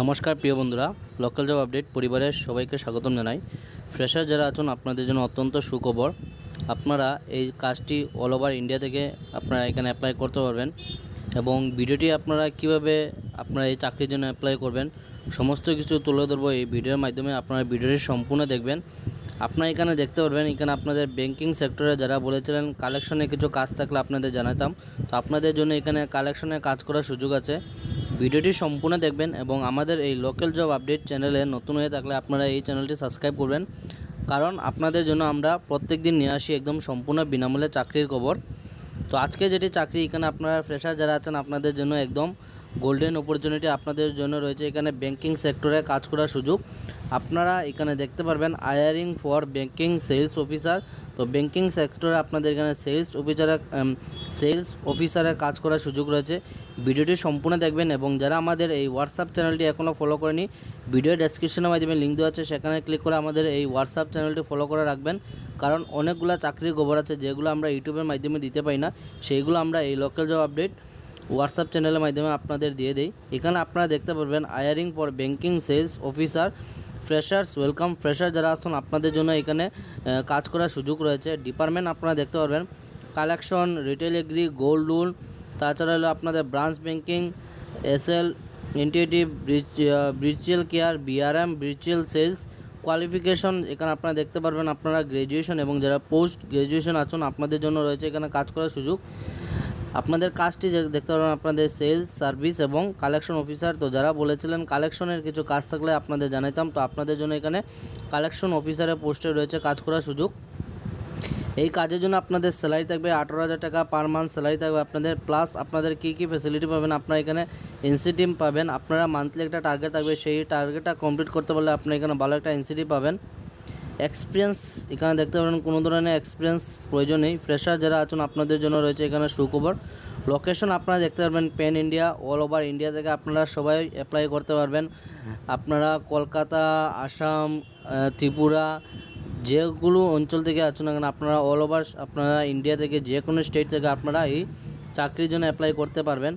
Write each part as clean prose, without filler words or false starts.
নমস্কার প্রিয় বন্ধুরা, লোকাল জব আপডেট পরিবারের সবাইকে স্বাগতম জানাই। ফ্রেশার যারা আছেন আপনাদের জন্য অত্যন্ত সুখবর। আপনারা এই কাজটি অল ওভার ইন্ডিয়া থেকে আপনারা এখানে অ্যাপ্লাই করতে পারবেন এবং ভিডিওটি আপনারা কিভাবে আপনারা এই চাকরির জন্য অ্যাপ্লাই করবেন সমস্ত কিছু তুলে ধরবো এই ভিডিওর মাধ্যমে। আপনারা ভিডিওটি সম্পূর্ণ দেখবেন। আপনারা এখানে দেখতে পারবেন, এখানে আপনাদের ব্যাংকিং সেক্টরে যারা বলেছিলেন কালেকশনে কিছু কাজ থাকলে আপনাদের জানাতাম, তো আপনাদের জন্য এখানে কালেকশনে কাজ করার সুযোগ আছে। ভিডিওটি সম্পূর্ণ দেখবেন এবং আমাদের এই লোকাল জব আপডেট চ্যানেলে নতুন হয়ে থাকলে আপনারা এই চ্যানেলটি সাবস্ক্রাইব করবেন, কারণ আপনাদের জন্য আমরা প্রত্যেক দিন নিয়ে আসি একদম সম্পূর্ণ বিনামূল্যে চাকরির খবর। তো আজকে যেটি চাকরি, এখানে আপনারা ফ্রেশার যারা আছেন আপনাদের জন্য একদম গোল্ডেন অপরচুনিটি আপনাদের জন্য রয়েছে। এখানে ব্যাংকিং সেক্টরে কাজ করার সুযোগ আপনারা এখানে দেখতে পারবেন। Hiring for banking sales officer. তো ব্যাংকিং সেক্টরে আপনাদের এখানে সেলস অফিসারে কাজ করার সুযোগ রয়েছে। ভিডিওটি সম্পূর্ণ দেখবেন এবং যারা আমাদের এই হোয়াটসঅ্যাপ চ্যানেলটি এখনও ফলো করেনি, ভিডিও ডেসক্রিপশনের মাধ্যমে লিঙ্ক দেওয়া আছে, সেখানে ক্লিক করে আমাদের এই হোয়াটসঅ্যাপ চ্যানেলটি ফলো করে রাখবেন, কারণ অনেকগুলো চাকরির খবর আছে যেগুলো আমরা ইউটিউবের মাধ্যমে দিতে পাই না, সেইগুলো আমরা এই লোকাল জব আপডেট হোয়াটসঅ্যাপ চ্যানেলের মাধ্যমে আপনাদের দিয়ে দেই। এখানে আপনারা দেখতে পারবেন hiring for banking sales officer freshers welcome. Fresher যারা আসুন আপনাদের জন্য এখানে কাজ করার সুযোগ রয়েছে। ডিপার্টমেন্ট আপনারা দেখতে পারবেন collection, retail agri, gold loan, তাছাড়া হলো আপনাদের branch banking, SL, integrative virtual care, BRM, virtual sales. Qualification এখানে আপনারা দেখতে পারবেন আপনারা গ্র্যাজুয়েশন এবং যারা পোস্ট গ্র্যাজুয়েশন আছেন আপনাদের জন্য রয়েছে এখানে কাজ করার সুযোগ। আপনাদের কাজটি দেখতে পারবেন আপনাদের সেলস, সার্ভিস এবং কালেকশন অফিসার। তো যারা বলেছিলেন কালেকশনের কিছু কাজ থাকলে আপনাদের জানাইতাম, তো আপনাদের জন্য এখানে কালেকশন অফিসারের পোস্টে রয়েছে কাজ করার সুযোগ। এই কাজের জন্য আপনাদের স্যালারি থাকবে 18,000 টাকা পার মান্থ স্যালারি থাকবে আপনাদের। প্লাস আপনাদের কী কী ফ্যাসিলিটি পাবেন, আপনারা এখানে ইনসেন্টিভ পাবেন। আপনারা মান্থলি একটা টার্গেট থাকবে, সেই টার্গেটটা কমপ্লিট করতে পারলে আপনারা এখানে ভালো একটা ইনসেন্টিভ পাবেন। এক্সপিরিয়েন্স এখানে দেখতে পাবেন কোনো ধরনের এক্সপিরিয়েন্স প্রয়োজন নেই। ফ্রেশার যারা আছেন আপনাদের জন্য রয়েছে এখানে সুখবর। লোকেশন আপনারা দেখতে পারবেন pan India, all over India থেকে আপনারা সবাই অ্যাপ্লাই করতে পারবেন। আপনারা কলকাতা, আসাম, ত্রিপুরা, যেগুলো অঞ্চল থেকে আছেন না কেন আপনারা অল ওভার আপনারা ইন্ডিয়া থেকে যে কোনো স্টেট থেকে আপনারা এই চাকরির জন্য অ্যাপ্লাই করতে পারবেন।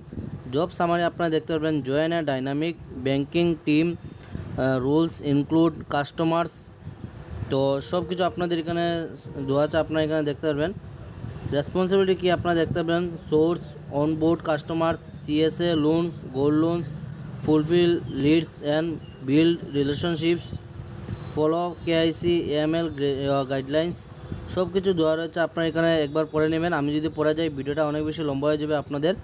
জব সামারি আপনারা দেখতে পারবেন জয়েন এ dynamic banking team, rules include customers. তো সব কিছু আপনাদের এখানে দেওয়া আছে, আপনারা এখানে দেখতে পারবেন। রেসপন্সিবিলিটি কি আপনারা দেখতে পাবেন, source on board customers, CSA loans, gold loans, fulfil leads and build relationships, follow KYC AML guidelines. সব কিছু দেওয়া রয়েছে, আপনারা এখানে একবার পড়ে নেবেন। আমি যদি পড়ে যাই ভিডিওটা অনেক বেশি লম্বা হয়ে যাবে। আপনাদের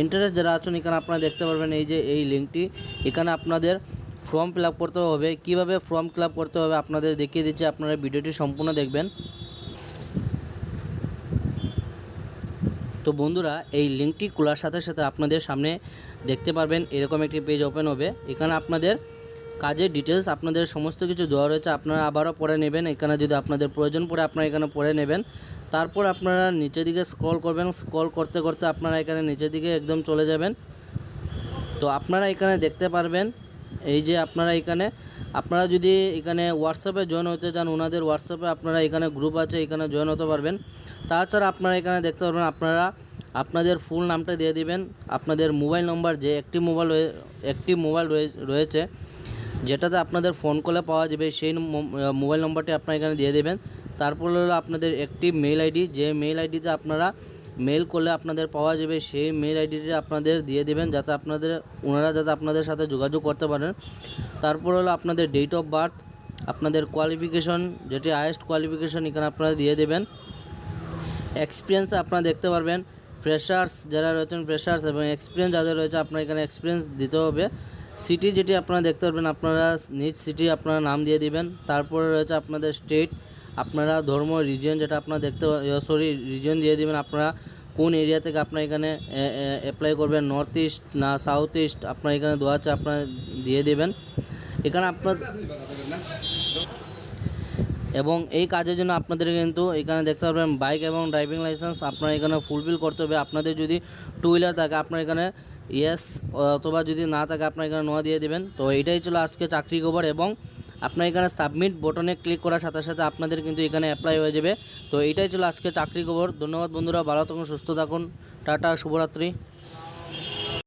ইন্টারেস্ট যারা আছেন এখানে আপনারা দেখতে পারবেন এই যে এই লিঙ্কটি, এখানে আপনাদের ফর্ম ফিল আপ করতে হবে। কীভাবে ফর্ম ফিল আপ করতে হবে আপনাদের দেখিয়ে দিচ্ছি, আপনারা ভিডিওটি সম্পূর্ণ দেখবেন। তো বন্ধুরা, এই লিঙ্কটি খোলার সাথে সাথে আপনাদের সামনে দেখতে পারবেন এরকম একটি পেজ ওপেন হবে। এখানে আপনাদের কাজের ডিটেলস আপনাদের সমস্ত কিছু দেওয়া রয়েছে, আপনারা আবারও পড়ে নেবেন। এখানে যদি আপনাদের প্রয়োজন পড়ে আপনারা এখানে পড়ে নেবেন। তারপর আপনারা নিচের দিকে স্ক্রল করবেন, স্ক্রল করতে করতে আপনারা এখানে নিচের দিকে একদম চলে যাবেন। তো আপনারা এখানে দেখতে পারবেন এই যে আপনারা যদি এখানে হোয়াটসঅ্যাপে জয়েন হতে চান, ওনাদের হোয়াটসঅ্যাপে আপনারা এখানে গ্রুপ আছে, এখানে জয়েন হতে পারবেন। তাছাড়া আপনারা এখানে দেখতে পারবেন আপনারা আপনাদের ফুল নামটা দিয়ে দিবেন, আপনাদের মোবাইল নম্বর যে একটি মোবাইল রয়েছে যেটাতে আপনাদের ফোন কলে পাওয়া যাবে, সেই মোবাইল নম্বরটি আপনারা এখানে দিয়ে দেবেন। তারপর হলো আপনাদের একটি মেল আইডি, যে মেল আইডিতে আপনারা মেল করলে আপনাদের পাওয়া যাবে, সেই মেল আইডিটি আপনাদের দিয়ে দেবেন যাতে ওনারা যাতে আপনাদের সাথে যোগাযোগ করতে পারেন। তারপর হলো আপনাদের ডেট অফ বার্থ, আপনাদের কোয়ালিফিকেশন যেটি হাইয়েস্ট কোয়ালিফিকেশন এখানে আপনারা দিয়ে দেবেন। এক্সপিরিয়েন্স আপনারা দেখতে পারবেন ফ্রেশার্স যারা রয়েছেন, ফ্রেশার্স এবং এক্সপিরিয়েন্স যাদের রয়েছে আপনারা এখানে এক্সপিরিয়েন্স দিতে হবে। সিটি যেটি আপনারা দেখতে পারবেন আপনারা নিজ সিটি আপনারা নাম দিয়ে দিবেন। তারপরে রয়েছে আপনাদের স্টেট, আপনারা ধর্ম, রিজিয়ন যেটা আপনারা রিজিয়ন দিয়ে দিবেন, আপনারা কোন এরিয়া থেকে আপনারা এখানে অ্যাপ্লাই করবেন, নর্থ ইস্ট না সাউথ ইস্ট আপনারা এখানে দেওয়া আছে আপনারা দিয়ে দেবেন। এখানে এবং এই কাজের জন্য আপনাদের কিন্তু এখানে দেখতে পারবেন বাইক এবং ড্রাইভিং লাইসেন্স আপনারা এখানে ফুলফিল করতে হবে। আপনাদের যদি টু হুইলার থাকে আপনারা এখানে ইয়েস, অথবা যদি না থাকে আপনারা এখানে নো দিয়ে দেবেন। তো এইটাই ছিল আজকে চাকরি খবর এবং আপনার এখানে সাবমিট বটনে ক্লিক করার সাথে সাথে আপনাদের কিন্তু এখানে অ্যাপ্লাই হয়ে যাবে। তো এইটাই ছিল আজকে চাকরি খবর। ধন্যবাদ বন্ধুরা, ভালো থাকুন, সুস্থ থাকুন, টাটা, শুভরাত্রি।